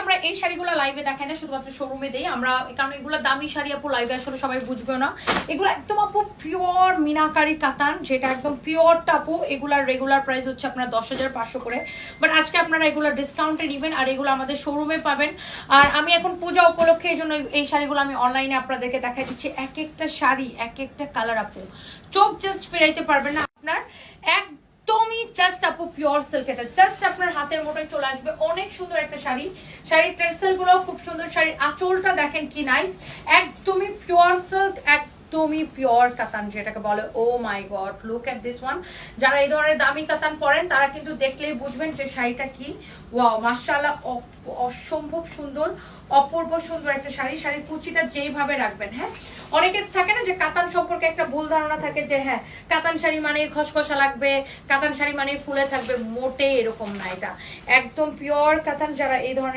আমরা এই শাড়িগুলো লাইভে দেখাই না, শুধুমাত্র শোরুমে দেই আমরা, কারণ এগুলো দামি শাড়ি আপু লাইভে আসলে সবাই বুঝবে না। এগুলো একদম আপু পিওর মিনাকারি কাতান, যেটা একদম পিওর টাপু। এগুলার রেগুলার প্রাইস হচ্ছে আপনার 10,500 করে, বাট আজকে আপনারা এগুলো ডিসকাউন্টে নেবেন আর এগুলো আমাদের শোরুমে পাবেন। আর আমি এখন পূজা উপলক্ষে এই জন্য এই শাড়িগুলো আমি অনলাইনে আপনাদেরকে দেখাই দিচ্ছি। এক একটা শাড়ি এক একটা কালার আপু, চোখ জাস্ট ফেরাইতে পারবেন না আপনার। একদমই জাস্ট আপু পিওর সিল্ক, এটা জাস্ট আপনার হাতের মোটায় চলে আসবে। অনেক সুন্দর একটা শাড়ি, শাড়ির টার্সেল গুলো খুব সুন্দর, শাড়ির আঁচলটা দেখেন কি নাইস, একদমই পিওর সিল্ক, একদমই পিওর কাতান যেটাকে বলে। Oh my god, look at this one. যারা এই ধরনের দামি কাতান পরেন তারা কিন্তু দেখলেই বুঝবেন যে শাড়িটা কি। ওয়াও মাশাআল্লাহ, অসম্ভব সুন্দর, অপূর্ব সুন্দর একটা শাড়ি। শাড়ির কুচিটা যেইভাবে রাখবেন, হ্যাঁ অনেকের থাকে না যে কাতান সম্পর্কে একটা ভুল ধারণা থাকে যে হ্যাঁ কাতান শাড়ি মানে খসখসা লাগবে, কাতান শাড়ি মানে ফুলে থাকবে, মোটে এরকম না। এটা একদম পিওর কাতান। যারা এই ধরনের